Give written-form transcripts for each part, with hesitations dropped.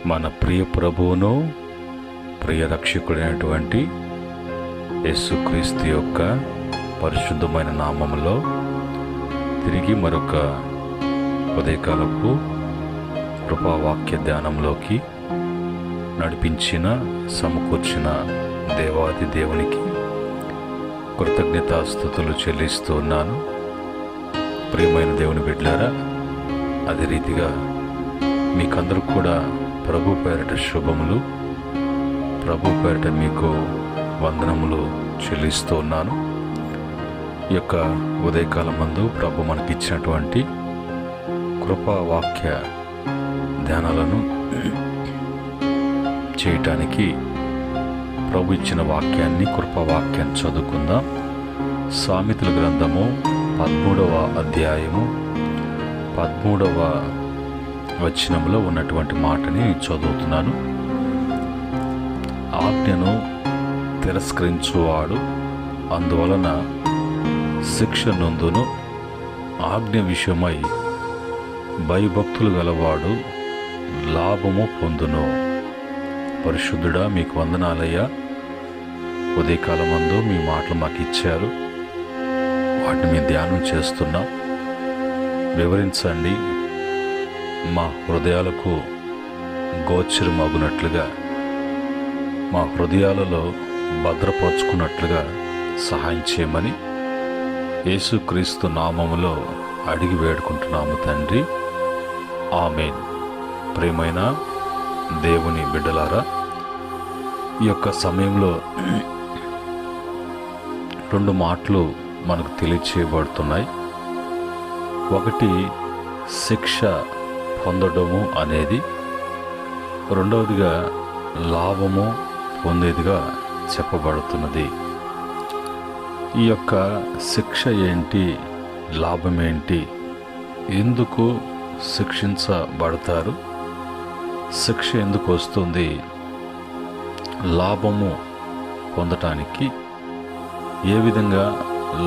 మన ప్రియ ప్రభువును ప్రియ రక్షకుడైనటువంటి యేసుక్రీస్తు యొక్క పరిశుద్ధమైన నామములో తిరిగి మరొక ఉదయకాలపు కృపావాక్య ధ్యానంలోకి నడిపించిన సమకూర్చిన దేవాది దేవునికి కృతజ్ఞతాస్తుతులు చెల్లిస్తూ ఉన్నాను. ప్రియమైన దేవుని బిడ్డలారా, అదే రీతిగా మీకందరూ కూడా ప్రభు పేరిట శుభములు, ప్రభు పేరిట మీకు వందనములు చెల్లిస్తూ ఉన్నాను. ఈ యొక్క ఉదయకాలం మందు ప్రభు మనకిచ్చినటువంటి కృపావాక్య ధ్యానాలను చేయటానికి ప్రభు ఇచ్చిన వాక్యాన్ని, కృపావాక్యాన్ని చదువుకుందాం. సామెతల గ్రంథము 13వ అధ్యాయము 13వ వచనంలో ఉన్నటువంటి మాటని చదువుతున్నాను. ఆజ్ఞను తిరస్కరించువాడు అందువలన శిక్ష నొందును, ఆజ్ఞ విషయమై భయభక్తులు గలవాడు లాభము పొందును. పరిశుద్ధుడా, మీకు వందనాలయ్యా. ఉదయకాలమందు మీ మాటలు మాకు ఇచ్చారు, వాటిని మేము ధ్యానం చేస్తున్నాం. వివరించండి, మా హృదయాలకు గోచరమగునట్లుగా, మా హృదయాలలో భద్రపరుచుకున్నట్లుగా సహాయం చేయమని యేసుక్రీస్తు నామములో అడిగి వేడుకుంటున్నాము తండ్రి, ఆమేన్. ప్రియమైన దేవుని బిడ్డలారా, ఈ యొక్క సమయంలో రెండు మాటలు మనకు తెలియచేయబడుతున్నాయి. ఒకటి శిక్ష పొందడము అనేది, రెండవదిగా లాభము పొందేదిగా చెప్పబడుతున్నది. ఈ యొక్క శిక్ష ఏంటి, లాభం ఏంటి, ఎందుకు శిక్షించబడతారు, శిక్ష ఎందుకు వస్తుంది, లాభము పొందటానికి ఏ విధంగా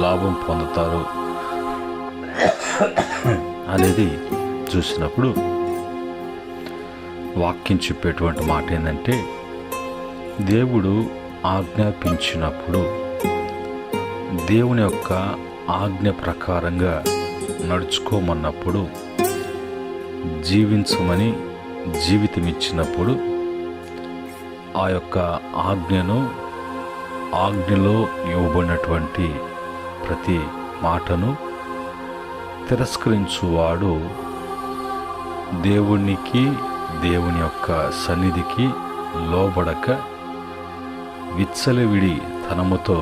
లాభం పొందుతారు అనేది చూసినప్పుడు వాక్యం చెప్పేటువంటి మాట ఏంటంటే, దేవుడు ఆజ్ఞాపించినప్పుడు దేవుని యొక్క ఆజ్ఞ ప్రకారంగా నడుచుకోమన్నప్పుడు, జీవించమని జీవితం ఇచ్చినప్పుడు ఆ యొక్క ఆజ్ఞలో ఇవ్వబడినటువంటి ప్రతి మాటను తిరస్కరించువాడు దేవునికి, దేవుని యొక్క సన్నిధికి లోబడక విచ్చలవిడి తనముతో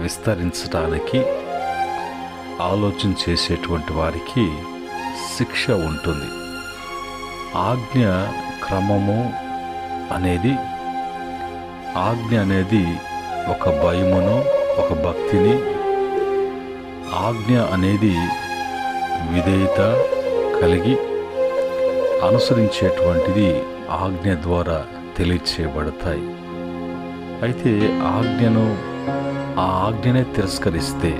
విస్తరించడానికి ఆలోచన చేసేటువంటి వారికి శిక్ష ఉంటుంది. ఆజ్ఞ క్రమము అనేది, ఆజ్ఞ అనేది ఒక భయమును, ఒక భక్తిని, ఆజ్ఞ అనేది విధేయత కలిగి అనుసరించేటువంటిది ఆజ్ఞ ద్వారా తెలియచేయబడతాయి. అయితే ఆ ఆజ్ఞనే తిరస్కరిస్తే,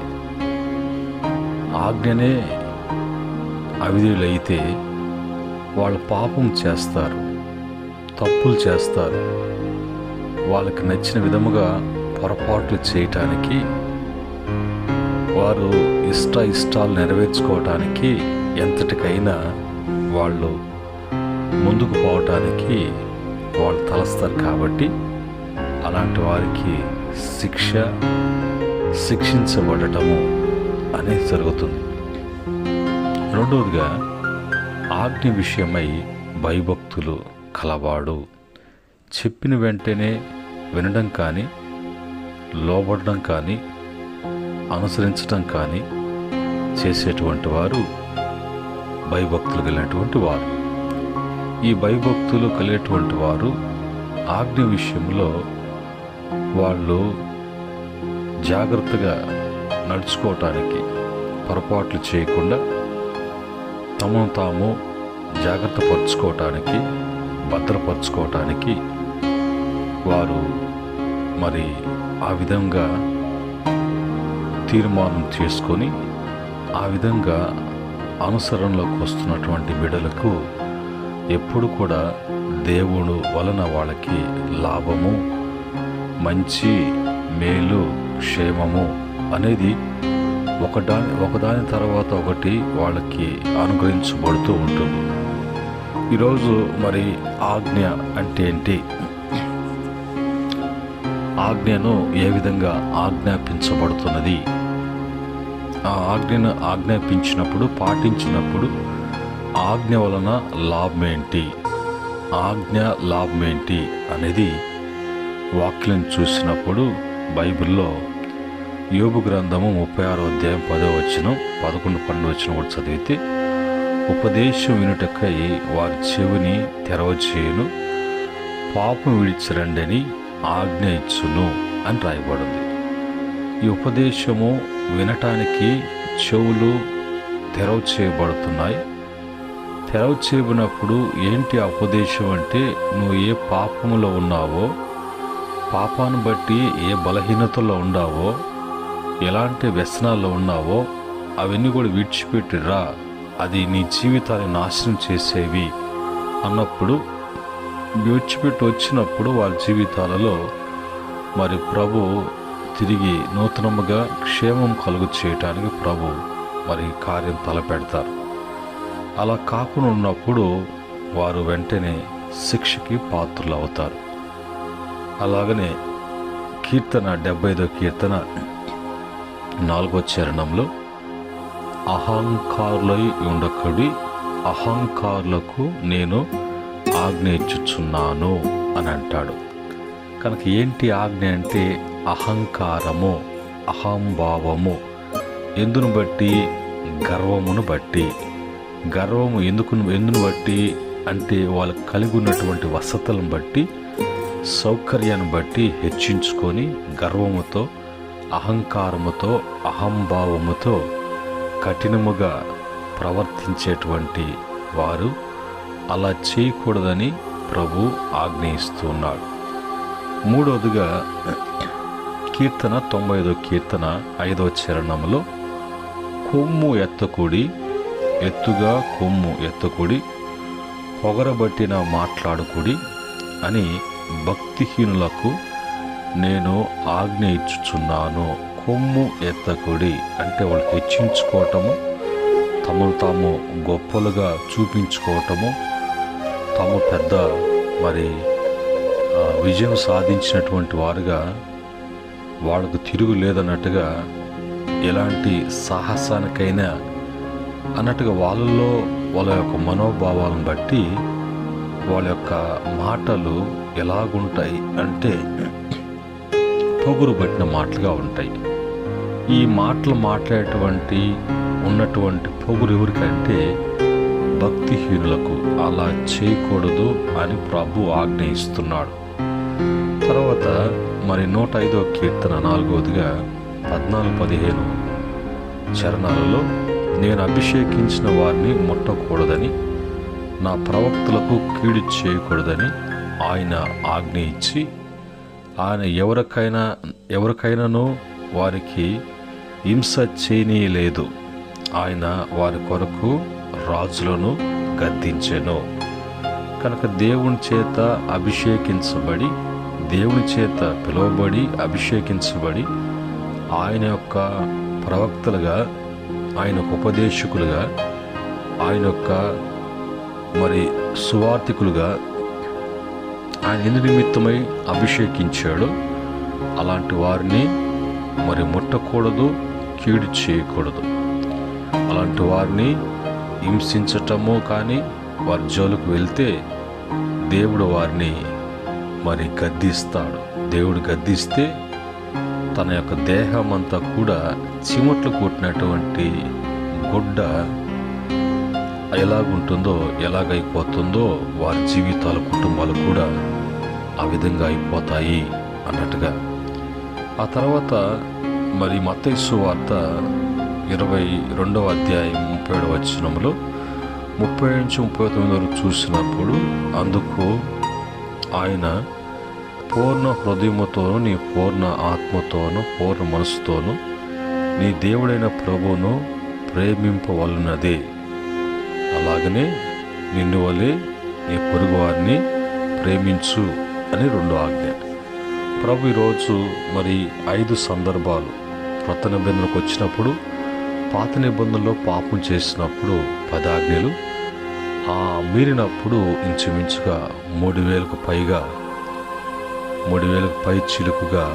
ఆజ్ఞనే అవిధేయులైతే వాళ్ళు పాపం చేస్తారు, తప్పులు చేస్తారు. వాళ్ళకి నచ్చిన విధముగా పొరపాట్లు చేయటానికి, వారు ఇష్టాలు నెరవేర్చుకోవటానికి ఎంతటికైనా వాళ్ళు ముందుకు పోవటానికి వాళ్ళు తలస్తారు. కాబట్టి అలాంటి వారికి శిక్షించబడటము అనేది జరుగుతుంది. రెండవదిగా, ఆజ్ఞ విషయమై భయభక్తులు కలవాడు. చెప్పిన వెంటనే వినడం కానీ, లోబడడం కానీ, అనుసరించడం కానీ చేసేటువంటి వారు భయభక్తులు కలిగినటువంటి వారు. ఈ భయభక్తులు కలిగేటువంటి వారు ఆజ్ఞ విషయంలో వాళ్ళు జాగ్రత్తగా నడుచుకోవటానికి, పొరపాట్లు చేయకుండా తమను తాము జాగ్రత్త పరుచుకోవటానికి, భద్రపరుచుకోవటానికి వారు మరి ఆ విధంగా తీర్మానం చేసుకొని ఆ విధంగా అనుసరణలోకి వస్తున్నటువంటి బిడ్డలకు ఎప్పుడు కూడా దేవుడు వలన వాళ్ళకి లాభము, మంచి, మేలు, క్షేమము అనేది ఒకదాని తర్వాత ఒకటి వాళ్ళకి అనుగ్రహించబడుతూ ఉంటుంది. ఈరోజు మరి ఆజ్ఞ అంటే ఏంటి? ఆజ్ఞను ఏ విధంగా ఆజ్ఞాపించబడుతున్నది? ఆ ఆజ్ఞను ఆజ్ఞాపించినప్పుడు, పాటించినప్పుడు ఆజ్ఞ వలన లాభం ఏంటి, ఆజ్ఞ లాభం ఏంటి అనేది వాక్యం చూసినప్పుడు బైబిల్లో యోబు గ్రంథము 36వ అధ్యాయం 10వ వచనం, 11, 12 వచనం కూడా చదివితే, ఉపదేశం వినుటకై వారి చెవిని తెరవచేయును, పాపం విడిచిరండి అని ఆజ్ఞ ఇచ్చును అని రాయబడింది. ఈ ఉపదేశము వినటానికి చెవులు తెరవ చేయబడుతున్నాయి. తెరవ చేయబడినప్పుడు ఏంటి ఆ ఉపదేశం అంటే, నువ్వు ఏ పాపములో ఉన్నావో, పాపాన్ని బట్టి ఏ బలహీనతలో ఉన్నావో, ఎలాంటి వ్యసనాల్లో ఉన్నావో అవన్నీ కూడా విడిచిపెట్టిరా, అది నీ జీవితాన్ని నాశనం చేసేవి అన్నప్పుడు, విడిచిపెట్టి వచ్చినప్పుడు వారి జీవితాలలో మరి ప్రభు తిరిగి నూతనముగా క్షేమం కలుగు చేయటానికి ప్రభు మరి కార్యం తలపెడతారు. అలా కాకుండా ఉన్నప్పుడు వారు వెంటనే శిక్షకి పాత్రులు అవుతారు. అలాగనే కీర్తన 75వ కీర్తన 4వ చరణంలో, అహంకారులై ఉండకుడి, అహంకారులకు నేను ఆజ్ఞ ఇచ్చుచున్నాను అని అంటాడు. కనుక ఏంటి ఆజ్ఞ అంటే అహంకారము, అహంభావము. ఎందును బట్టి? గర్వమును బట్టి. గర్వము ఎందును బట్టి అంటే వాళ్ళు కలిగి ఉన్నటువంటి వసతులను బట్టి, సౌకర్యాన్ని బట్టి హెచ్చించుకొని గర్వముతో, అహంకారముతో, అహంభావముతో కఠినముగా ప్రవర్తించేటువంటి వారు అలా చేయకూడదని ప్రభు ఆజ్ఞయిస్తున్నాడు. మూడవదిగా కీర్తన 95వ కీర్తన 5వ చరణంలో, కొమ్ము ఎత్తకుడి, ఎత్తుగా కొమ్ము ఎత్తకుడి, పొగరబట్టిన మాట్లాడుకుడి అని భక్తిహీనులకు నేను ఆజ్ఞ ఇచ్చుచున్నాను. కొమ్ము ఎత్తకుడి అంటే వాళ్ళు హెచ్చించుకోవటము, తమను తాము గొప్పలుగా చూపించుకోవటము, తాము పెద్ద మరి విజయం సాధించినటువంటి వారుగా, వాళ్ళకు తిరుగు లేదన్నట్టుగా, ఎలాంటి సాహసానికైనా అన్నట్టుగా వాళ్ళల్లో వాళ్ళ యొక్క మనోభావాలను బట్టి వాళ్ళ యొక్క మాటలు ఎలాగుంటాయి అంటే పొగురు పట్టిన మాటలుగా ఉంటాయి. ఈ మాటలు మాట్లాడేటువంటి ఉన్నటువంటి పొగురు ఎవరికంటే భక్తిహీనులకు. అలా చేయకూడదు అని ప్రభు ఆజ్ఞయిస్తున్నాడు. తర్వాత మరి 105వ కీర్తన 4వదిగా 14, 15 చరణాలలో, నేను అభిషేకించిన వారిని ముట్టకూడదని, నా ప్రవక్తలకు కీడు చేయకూడదని ఆయన ఆజ్ఞ ఇచ్చి, ఆయన ఎవరికైనాను వారికి హింస చేయనీయలేదు. ఆయన వారి కొరకు రాజులను గద్దించెను. కనుక దేవుని చేత అభిషేకించబడి, దేవుని చేత పిలువబడి, అభిషేకించబడి, ఆయన యొక్క ప్రవక్తలుగా, ఆయన యొక్క ఉపదేశకులుగా, ఆయన యొక్క మరి సువార్తికులుగా ఆయన ఎందు నిమిత్తమై అభిషేకించాడు. అలాంటి వారిని మరి ముట్టకూడదు, కీడు చేయకూడదు. అలాంటి వారిని హింసించటము కానీ, వారి జోలికి వెళ్తే దేవుడు వారిని మరి గద్దిస్తాడు. దేవుడు గద్దిస్తే తన యొక్క దేహం అంతా కూడా చిమట్లు కొట్టినటువంటి గుడ్డ ఎలాగుంటుందో, ఎలాగైపోతుందో వారి జీవితాలు, కుటుంబాలు కూడా ఆ విధంగా అయిపోతాయి అన్నట్టుగా. ఆ తర్వాత మరి మత్తయి సువార్త 22వ అధ్యాయం 37వ వచనంలో 30 నుంచి 39 వరకు చూసినప్పుడు, అందుకు ఆయన పూర్ణ హృదయముతోను, నీ పూర్ణ ఆత్మతోను, పూర్ణ మనసుతోను నీ దేవుడైన ప్రభువును ప్రేమింపవలనదే, అలాగనే నిన్ను వలె నీ పొరుగు వారిని ప్రేమించు అని 2 ఆజ్ఞ. ప్రభు ఈరోజు మరి 5 సందర్భాలు కొత్త నిబంధనకు వచ్చినప్పుడు, పాత నిబంధనలో పాపం చేసినప్పుడు 10 ఆజ్ఞలు, మీరినప్పుడు ఇంచుమించుగా 3,000కు పై చిలుకుగా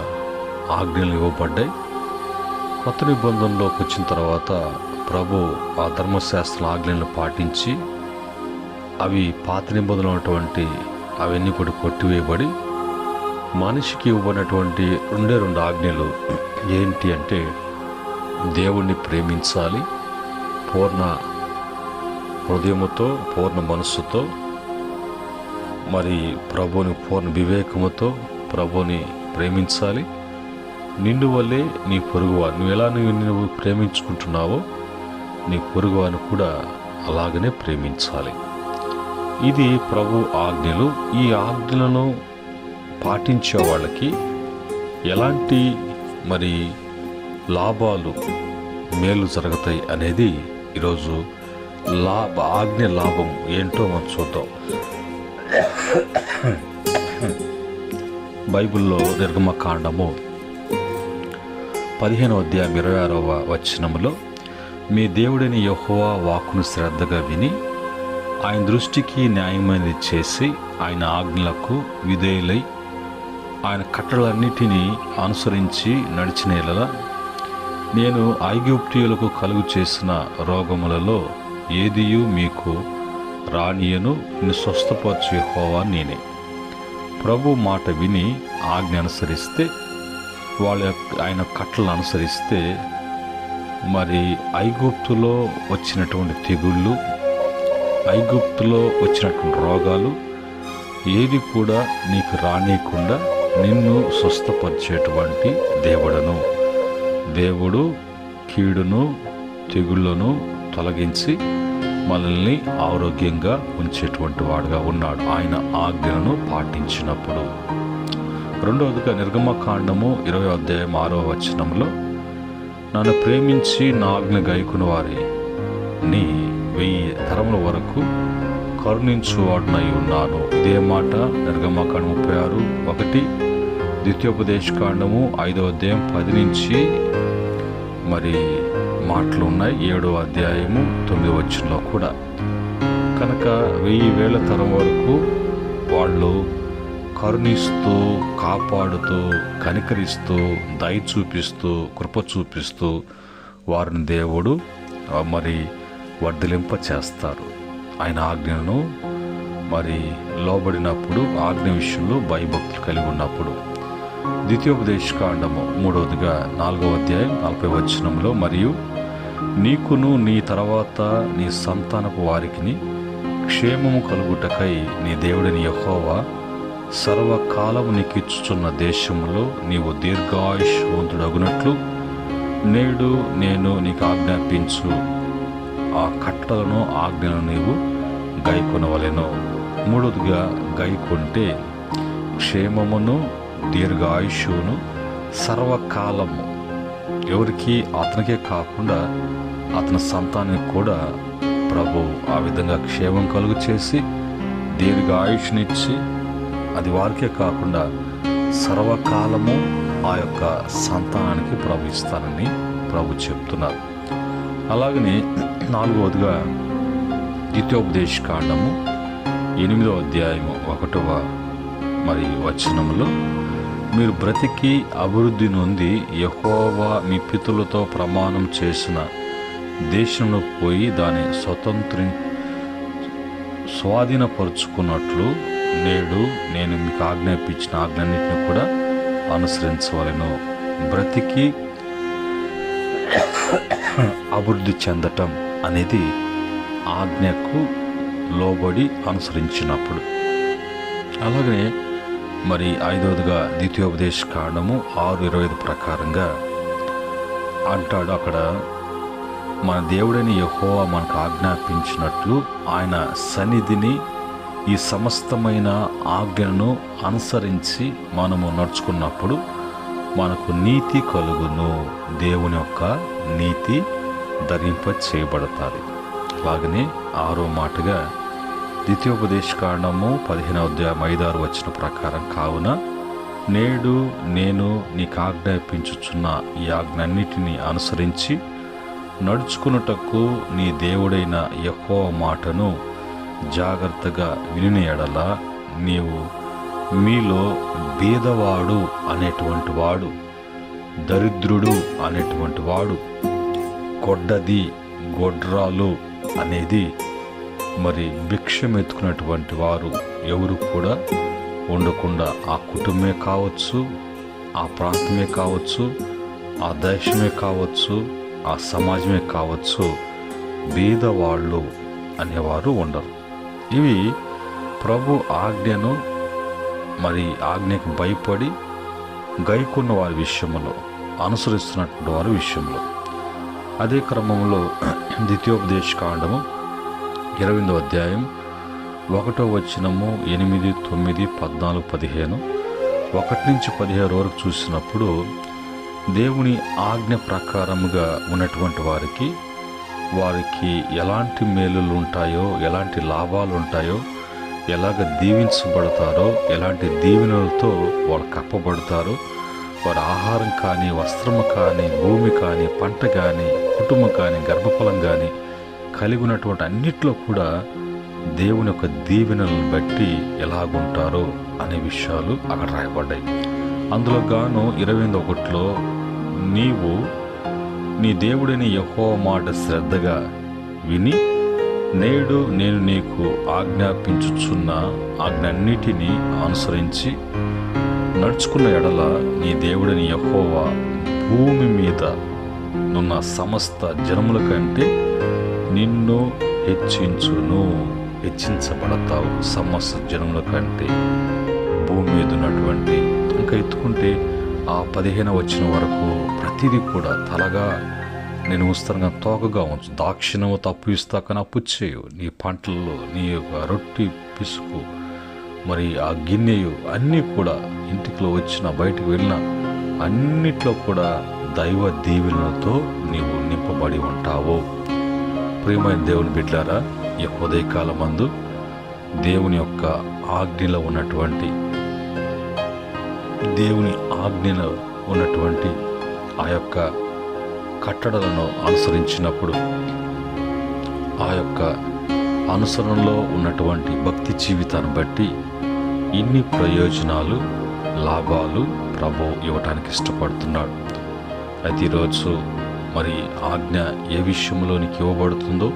ఆజ్ఞలు ఇవ్వబడ్డాయి. కొత్త నిబంధనలోకి వచ్చిన తర్వాత ప్రభు ఆ ధర్మశాస్త్ర ఆజ్ఞలను పాటించి అవి పాత నిబంధనలు ఉన్నటువంటి అవన్నీ కూడా కొట్టివేయబడి మనిషికి ఇవ్వబడినటువంటి 2 ఆజ్ఞలు ఏంటి అంటే, దేవుణ్ణి ప్రేమించాలి, పూర్ణ హృదయముతో, పూర్ణ మనస్సుతో, మరి ప్రభుని పూర్ణ వివేకముతో ప్రభుని ప్రేమించాలి. నిన్ను వల్లే నీ పొరుగువారు, నువ్వు ఎలా నువ్వు ప్రేమించుకుంటున్నావో నీ పొరుగువారిని కూడా అలాగనే ప్రేమించాలి. ఇది ప్రభు ఆజ్ఞలు. ఈ ఆజ్ఞలను పాటించే వాళ్ళకి ఎలాంటి మరి లాభాలు, మేలు జరుగుతాయి అనేది ఈరోజు ఆజ్ఞ లాభం ఏంటో మనం చూద్దాం. బైబిల్లో నిర్గమకాండము 15వ అధ్యాయం 26వ వచనములో, మీ దేవుడైన యెహోవా వాక్కును శ్రద్ధగా విని ఆయన దృష్టికి న్యాయమైనది చేసి ఆయన ఆజ్ఞలకు విధేయులై ఆయన కట్టడలన్నిటినీ అనుసరించి నడిచిన యెడల నేను ఐగుప్తీయులకు కలుగు చేసిన రోగములలో ఏదియు మీకు రానియను, నిన్ను స్వస్థపరచు యెహోవా నేనే. ప్రభు మాట విని ఆజ్ఞ అనుసరిస్తే, ఆయన కట్టలను అనుసరిస్తే, మరి ఐగుప్తులో వచ్చినటువంటి తెగుళ్ళు, ఐగుప్తులో వచ్చినటువంటి రోగాలు ఏది కూడా నీకు రానియకుండా నిన్ను స్వస్థపరిచేటువంటి దేవుడు కీడును తెగుళ్ళను తొలగించి మనల్ని ఆరోగ్యంగా ఉంచేటువంటి వాడుగా ఉన్నాడు, ఆయన ఆజ్ఞలను పాటించినప్పుడు. 2వదిగా నిర్గమకాండము 20వ అధ్యాయం 6వ వచనంలో, నన్ను ప్రేమించి నా ఆజ్ఞ గైకొను వారిని 1000 తరముల వరకు కరుణించువాడునై ఉన్నాను. ఇదే మాట నిర్గమకాండం 36:1, ద్వితీయోపదేశకాండము 5వ అధ్యాయం 10 నుంచి మరి మాటలు ఉన్నాయి. 7వ అధ్యాయము 9వ వచనంలో కూడా. కనుక 1000 తరం వరకు వాళ్ళు కరుణిస్తూ, కాపాడుతూ, కనికరిస్తూ, దయ చూపిస్తూ, కృప చూపిస్తూ వారిని దేవుడు మరి వర్ధలింప చేస్తారు. ఆయన ఆజ్ఞలను మరి లోబడినప్పుడు, ఆజ్ఞ విషయంలో భయభక్తులు కలిగి ఉన్నప్పుడు. ద్వితీయోపదేశకాండము 3వదిగా 4వ అధ్యాయం 40వ వచనంలో, మరియు నీకును నీ తర్వాత నీ సంతానపు వారికి క్షేమము కలుగుటకై నీ దేవుడైన యెహోవా సర్వకాలము నీకు ఇచ్చుచున్న దేశంలో నీవు దీర్ఘాయుష్వంతుడగునట్లు నేడు నేను నీకు ఆజ్ఞాపించు ఆ కట్టలను ఆజ్ఞలను నీవు గైకొనవలెను. 3వదిగా గైకొంటే క్షేమమును, దీర్ఘాయుష్యును, సర్వకాలము, ఎవరికి అతనికే కాకుండా అతని సంతానానికి కూడా ప్రభు ఆ విధంగా క్షేమం కలుగు చేసి దీర్ఘాయుష్నిచ్చి, అది వారికే కాకుండా సర్వకాలము ఆ యొక్క సంతానానికి ప్రభు ఇస్తానని ప్రభు చెప్తున్నారు. అలాగనే 4వదిగా ద్వితీయోపదేశకాండము 8వ అధ్యాయము 1వ మరి వచనంలో, మీరు బ్రతికి అభివృద్ధి నొంది యెహోవా మీ పితరులతో ప్రమాణం చేసిన దేశంలో పోయి దాన్ని స్వాధీనపరుచుకున్నట్లు నేడు నేను మీకు ఆజ్ఞాపించిన ఆజ్ఞలన్నింటినీ కూడా అనుసరించవలెను. బ్రతికి అభివృద్ధి చెందటం అనేది ఆజ్ఞకు లోబడి అనుసరించినప్పుడు. అలాగే మరి 5వదిగా ద్వితీయోపదేశకాండము 6:25 ప్రకారంగా అంటాడు, అక్కడ మన దేవుడైన యెహోవా మనకు ఆజ్ఞాపించినట్లు ఆయన సన్నిధిని ఈ సమస్తమైన ఆజ్ఞను అనుసరించి మనము నడుచుకున్నప్పుడు మనకు నీతి కలుగును, దేవుని యొక్క నీతి ధరింప చేయబడతాది. అలాగనే 6వ మాటగా ద్వితీయోపదేశకాండము 15వ అధ్యాయం 5-6 వచనం ప్రకారం, కావున నేడు నేను నీకు ఆజ్ఞాపించుచున్న ఈ ఆజ్ఞన్నిటిని అనుసరించి నడుచుకున్నటకు నీ దేవుడైన యెహోవా మాటను జాగ్రత్తగా వినిన ఎడల నీవు మీలో బీదవాడు అనేటువంటి వాడు, దరిద్రుడు అనేటువంటి వాడు, గొడ్డది గొడ్రాలు అనేది మరి భిక్షమెత్తుకున్నటువంటి వారు ఎవరు కూడా ఉండకుండా, ఆ కుటుంబమే కావచ్చు, ఆ ప్రాంతమే కావచ్చు, ఆ దేశమే కావచ్చు, ఆ సమాజమే కావచ్చు, బీదవాళ్ళు అనేవారు ఉండరు. ఇవి ప్రభు ఆజ్ఞను మరి ఆజ్ఞకు భయపడి గైకున్న వారి విషయంలో, అనుసరిస్తున్నటువంటి వారి విషయంలో. అదే క్రమంలో ద్వితీయోపదేశకాండము 20వ అధ్యాయం 1వ వచనము 8, 9, 14, 15, 1-16 వరకు చూసినప్పుడు దేవుని ఆజ్ఞ ప్రకారముగా ఉన్నటువంటి వారికి ఎలాంటి మేలులు ఉంటాయో, ఎలాంటి లాభాలు ఉంటాయో, ఎలాగ దీవించబడతారో, ఎలాంటి దీవెనలతో వాళ్ళు కప్పబడతారో, వారి ఆహారం కానీ, వస్త్రము కానీ, భూమి కానీ, పంట కానీ, కుటుంబం కానీ, గర్భఫలం కానీ కలిగి ఉన్నటువంటి అన్నిట్లో కూడా దేవుని యొక్క దీవెనలను బట్టి ఎలాగుంటారో అనే విషయాలు అక్కడ రాయబడ్డాయి. అందులో గాను 21లో నీవు నీ దేవుడిని యెహోవా మాట శ్రద్ధగా విని నేడు నేను నీకు ఆజ్ఞాపించుచున్న ఆజ్ఞన్నిటినీ అనుసరించి నడుచుకున్న ఎడల నీ దేవుడిని యెహోవా భూమి మీద నున్న సమస్త జనముల కంటే నిన్ను హెచ్చించబడతావు. సమస్త జనముల కంటే భూమి మీద ఉన్నటువంటి, ఇంకా ఎత్తుకుంటే ఆ 15వ వచనం వరకు ప్రతిదీ కూడా తలగా నేను ఉంచుతాను, తోకగా ఉంచు, దాక్షిణము తప్పు ఇస్తా కానీ అప్పు చేయు, నీ పంటల్లో నీ యొక్క రొట్టి పిసుకు మరి ఆ గిన్నెయు అన్నీ కూడా ఇంటిలో వచ్చిన బయటకు వెళ్ళిన అన్నిట్లో కూడా దైవ దీవెనలతో నీవు నింపబడి ఉంటావు. ప్రియమైన దేవుని బిడ్డలారా, ఈ ఉదయకాలమందు దేవుని యొక్క ఆజ్ఞలో ఉన్నటువంటి ఆ యొక్క కట్టడలను అనుసరించినప్పుడు, ఆ యొక్క అనుసరణలో ఉన్నటువంటి భక్తి జీవితాన్ని బట్టి ఇన్ని ప్రయోజనాలు, లాభాలు ప్రభు ఇవ్వటానికి ఇష్టపడుతున్నాడు. అయితే ఈరోజు మరి ఆజ్ఞ ఏ విషయంలోనికి ఇవ్వబడుతుందో,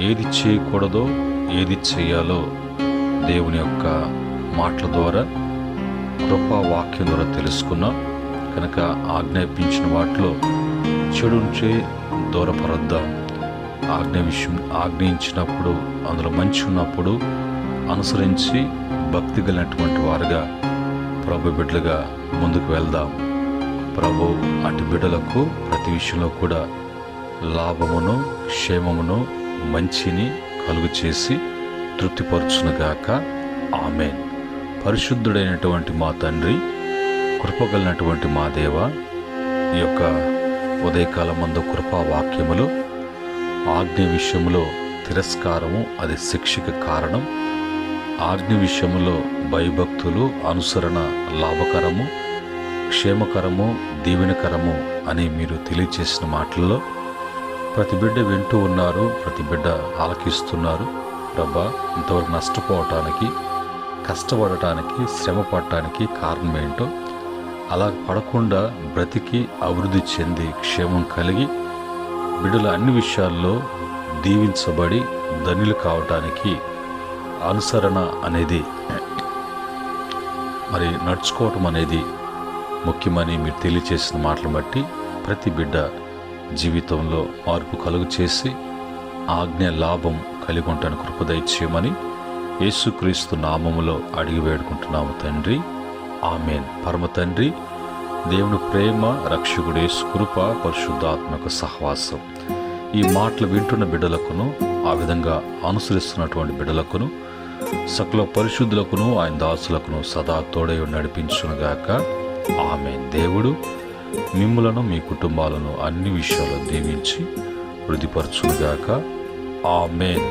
ఏది చేయకూడదో, ఏది చేయాలో దేవుని యొక్క మాటల ద్వారా, కృపా వాక్యం ద్వారా తెలుసుకున్నాం కనుక ఆజ్ఞాపించిన వాటిలో చెడు ఉంచే దూరపరద్దాం. ఆజ్ఞయించినప్పుడు అందులో మంచి ఉన్నప్పుడు అనుసరించి భక్తి కలిగినటువంటి వారుగా ప్రభు బిడ్డలుగా ముందుకు వెళ్దాం. ప్రభు అటు బిడ్డలకు ప్రతి విషయంలో కూడా లాభమును, క్షేమమును, మంచిని కలుగు చేసి తృప్తిపరచునుగాక. ఆమేన్. పరిశుద్ధుడైనటువంటి మా తండ్రి, కృపగలిగినటువంటి మా దేవ, ఈ యొక్క ఉదయకాలమందు కృపా వాక్యములు, ఆజ్ఞ విషయంలో తిరస్కారము అది శిక్షకు కారణం, ఆజ్ఞ విషయంలో భయభక్తులు, అనుసరణ లాభకరము, క్షేమకరము, దీవెనకరము అని మీరు తెలియచేసిన మాటల్లో ప్రతి బిడ్డ వింటూ ఉన్నారు, ప్రతి బిడ్డ ఆలకిస్తున్నారు. ప్రభా, ఇంతవరకు నష్టపోవటానికి, కష్టపడటానికి, శ్రమ పడటానికి కారణం ఏంటో, అలా పడకుండా బ్రతికి అభివృద్ధి చెంది క్షేమం కలిగి బిడ్డల అన్ని విషయాల్లో దీవించబడి ధన్యులు కావటానికి అనుసరణ అనేది మరి నడుచుకోవటం అనేది ముఖ్యమని మీరు తెలియచేసిన మాటలు బట్టి ప్రతి బిడ్డ జీవితంలో మార్పు కలుగు చేసి ఆజ్ఞ లాభం కలిగి ఉంటాను కృప దయచేయమని యేసుక్రీస్తు నామములో అడిగి వేడుకుంటున్నాము తండ్రి. ఆమేన్. పరమ తండ్రి, దేవుని ప్రేమ, రక్షకుడు యేసు కృప, పరిశుద్ధాత్మక సహవాసం ఈ మాటలు వింటున్న బిడ్డలకును, ఆ విధంగా అనుసరిస్తున్నటువంటి బిడ్డలకును, సకల పరిశుద్ధులకును, ఆయన దాసులకును సదా తోడై నడిపించునుగాక. ఆమేన్. దేవుడు మిమ్ములను, మీ కుటుంబాలను అన్ని విషయాల్లో దీవించి వృద్ధిపరచునుగాక. ఆమేన్.